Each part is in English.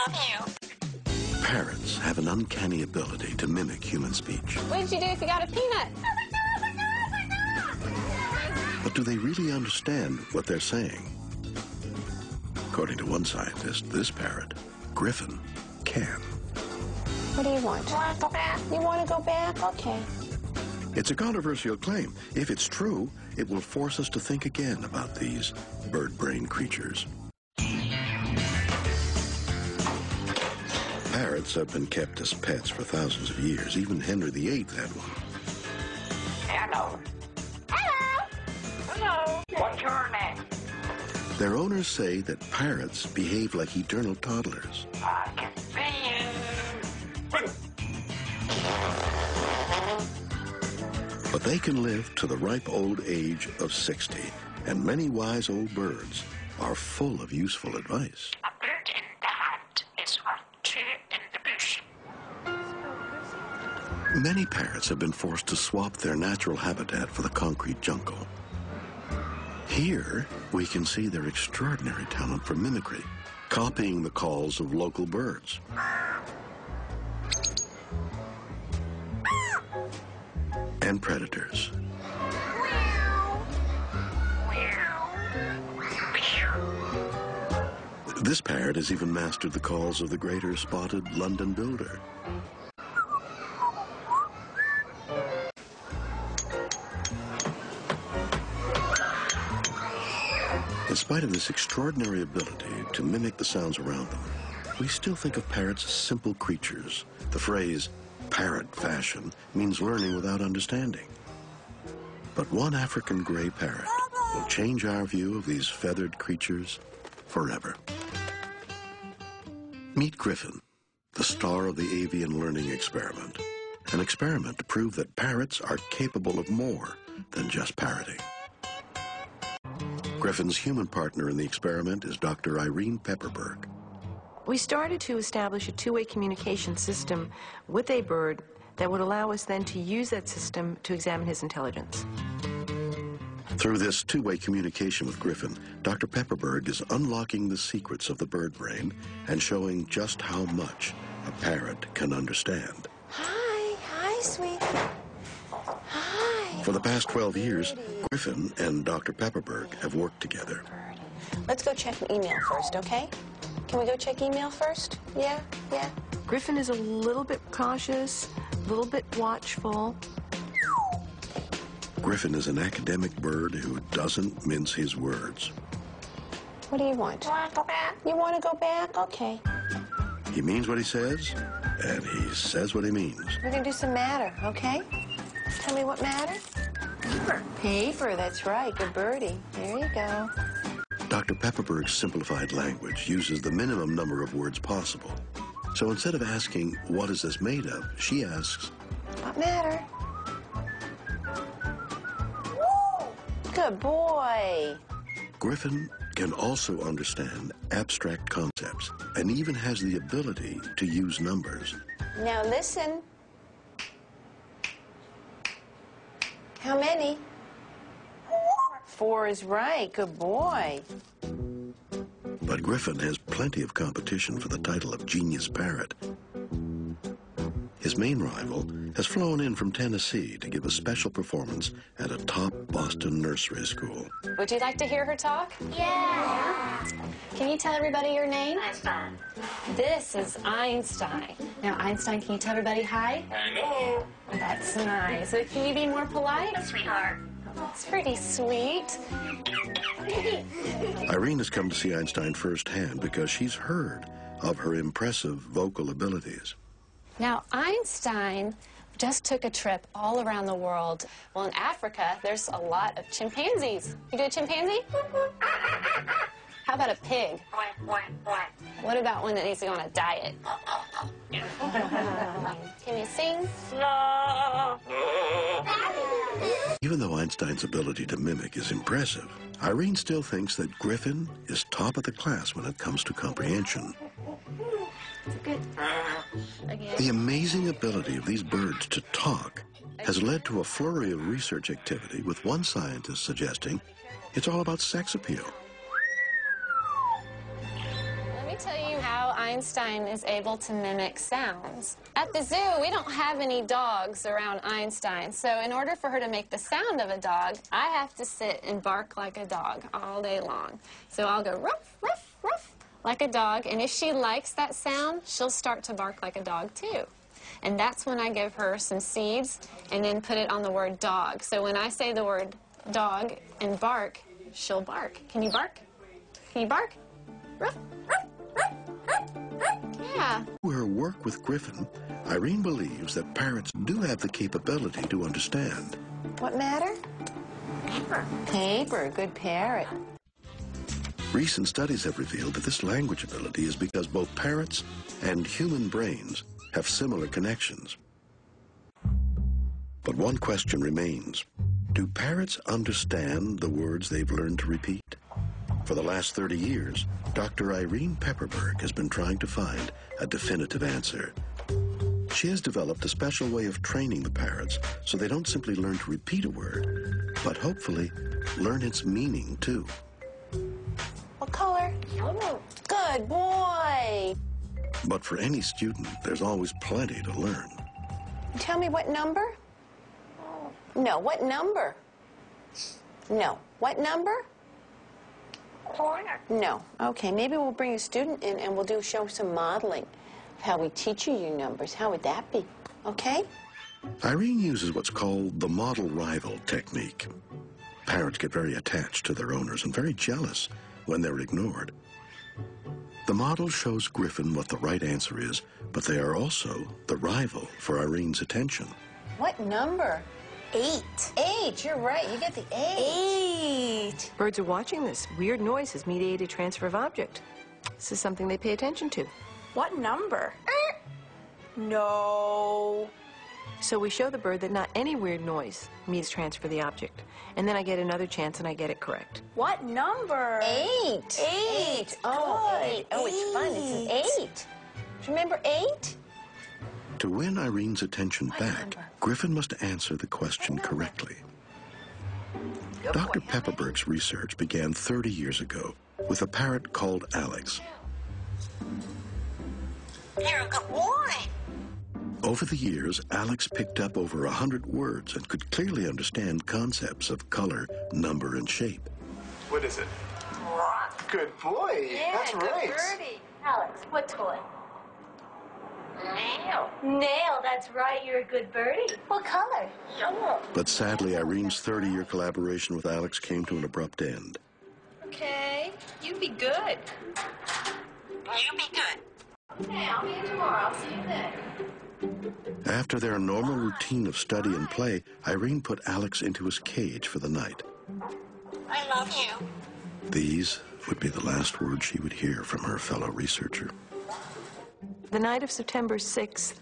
love you. Parrots have an uncanny ability to mimic human speech. What did you do if you got a peanut? But do they really understand what they're saying? According to one scientist, this parrot, Griffin, can. What do you want? You want to go back? You want to go back? Okay. It's a controversial claim. If it's true, it will force us to think again about these bird-brained creatures. Parrots have been kept as pets for thousands of years. Even Henry VIII had one. Hello. Hello. Hello. What's your name? Their owners say that parrots behave like eternal toddlers. I can see you. But they can live to the ripe old age of 60, and many wise old birds are full of useful advice. A bird in the hand is worth two in the bush. Many parrots have been forced to swap their natural habitat for the concrete jungle. Here, we can see their extraordinary talent for mimicry, copying the calls of local birds. And predators. This parrot has even mastered the calls of the greater spotted London builder. In spite of this extraordinary ability to mimic the sounds around them, we still think of parrots as simple creatures. The phrase, parrot fashion, means learning without understanding. But one African gray parrot will change our view of these feathered creatures forever. Meet Griffin, the star of the avian learning experiment, an experiment to prove that parrots are capable of more than just parroting. Griffin's human partner in the experiment is Dr. Irene Pepperberg. We started to establish a two-way communication system with a bird that would allow us then to use that system to examine his intelligence. Through this two-way communication with Griffin, Dr. Pepperberg is unlocking the secrets of the bird brain and showing just how much a parrot can understand. Hi, sweetie. Hi. For the past 12 years, Griffin and Dr. Pepperberg have worked together. Let's go check an email first, okay? Can we go check email first? Yeah? Griffin is a little bit cautious, a little bit watchful. Griffin is an academic bird who doesn't mince his words. What do you want? You want to go back? You want to go back? Okay. He means what he says, and he says what he means. We're going to do some matter, okay? Tell me what matter? Paper. Paper, that's right. Good birdie. There you go. Dr. Pepperberg's simplified language uses the minimum number of words possible. So instead of asking, what is this made of, she asks, What matter? Woo! Good boy. Griffin can also understand abstract concepts and even has the ability to use numbers. Now listen. How many? 4 is right. Good boy. But Griffin has plenty of competition for the title of Genius Parrot. His main rival has flown in from Tennessee to give a special performance at a top Boston nursery school. Would you like to hear her talk? Yeah. Can you tell everybody your name? Einstein. This is Einstein. Now, Einstein, can you tell everybody hi? Hello. That's nice. So can you be more polite? Sweetheart. That's pretty sweet. Irene has come to see Einstein firsthand because she's heard of her impressive vocal abilities. Now, Einstein just took a trip all around the world. Well, in Africa, there's a lot of chimpanzees. You do a chimpanzee? How about a pig? What about one that needs to go on a diet? Can you sing? Even though Einstein's ability to mimic is impressive, Irene still thinks that Griffin is top of the class when it comes to comprehension. Good. Again. The amazing ability of these birds to talk has led to a flurry of research activity, with one scientist suggesting it's all about sex appeal. Let me tell you how Einstein is able to mimic sounds. At the zoo, we don't have any dogs around Einstein, so in order for her to make the sound of a dog, I have to sit and bark like a dog all day long. So I'll go ruff, ruff, ruff, like a dog, and if she likes that sound, she'll start to bark like a dog too. And that's when I give her some seeds and then put it on the word dog. So when I say the word dog and bark, she'll bark. Can you bark? Can you bark? Ruff, ruff, ruff, ruff, ruff. Yeah. Through her work with Griffin, Irene believes that parrots do have the capability to understand. What matter? Paper. Paper, good parrot. Recent studies have revealed that this language ability is because both parrots and human brains have similar connections. But one question remains. Do parrots understand the words they've learned to repeat? For the last 30 years, Dr. Irene Pepperberg has been trying to find a definitive answer. She has developed a special way of training the parrots so they don't simply learn to repeat a word, but hopefully learn its meaning too. What color? Yellow. Good boy. But for any student, there's always plenty to learn. Tell me what number? No, what number? No. What number? Corner. No. Okay, maybe we'll bring a student in and we'll show some modeling of how we teach you your numbers. How would that be? Okay? Irene uses what's called the model rival technique. Parrots get very attached to their owners and very jealous when they're ignored. The model shows Griffin what the right answer is, but they are also the rival for Irene's attention. What number? 8. 8, you're right. You get the 8. 8. Birds are watching this. Weird noise has mediated transfer of object. This is something they pay attention to. What number? No. So we show the bird that not any weird noise means transfer the object. And then I get another chance and I get it correct. What number? 8. 8. Oh, Good. 8. Oh, it's fun. It's an 8. Do you remember 8? To win Irene's attention back, Griffin must answer the question correctly. Dr. Pepperberg's research began 30 years ago with a parrot called Alex. You're a good boy. Over the years, Alex picked up over 100 words and could clearly understand concepts of color, number, and shape. What is it? Rock. Good boy. That's right. birdie. Alex, what toy? Nail. Nail, that's right, you're a good birdie. What color? Yellow. But sadly, Irene's 30-year collaboration with Alex came to an abrupt end. Okay, you be good. You be good. Okay, I'll be in tomorrow. I'll see you then. After their normal routine of study and play, Irene put Alex into his cage for the night. I love you. These would be the last words she would hear from her fellow researcher. The night of September 6th,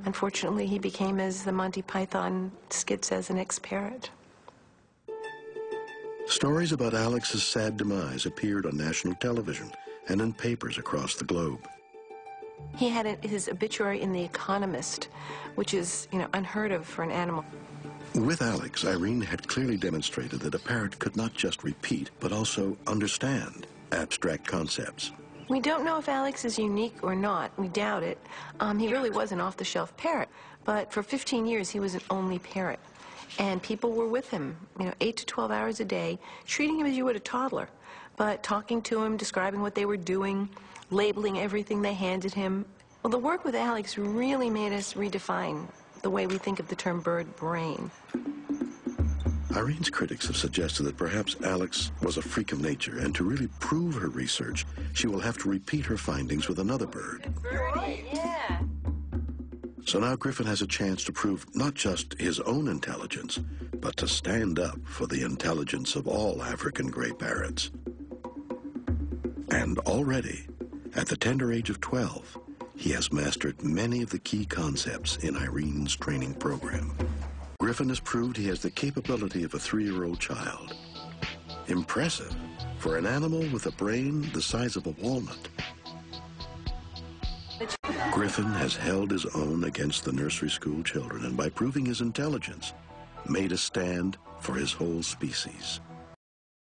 unfortunately, he became, as the Monty Python skit says, an ex-parrot. Stories about Alex's sad demise appeared on national television and in papers across the globe. He had his obituary in The Economist, which is, unheard of for an animal. With Alex, Irene had clearly demonstrated that a parrot could not just repeat, but also understand abstract concepts. We don't know if Alex is unique or not. We doubt it. He really was an off-the-shelf parrot. But for 15 years, he was an only parrot. And people were with him, 8 to 12 hours a day, treating him as you would a toddler, but talking to him, describing what they were doing, labeling everything they handed him. Well, the work with Alex really made us redefine the way we think of the term bird brain. Irene's critics have suggested that perhaps Alex was a freak of nature, and to really prove her research, she will have to repeat her findings with another bird. Birdie, yeah. So now Griffin has a chance to prove not just his own intelligence, but to stand up for the intelligence of all African gray parrots. And already, at the tender age of 12, he has mastered many of the key concepts in Irene's training program. Griffin has proved he has the capability of a 3-year-old child. Impressive for an animal with a brain the size of a walnut. Griffin has held his own against the nursery school children, and by proving his intelligence, made a stand for his whole species.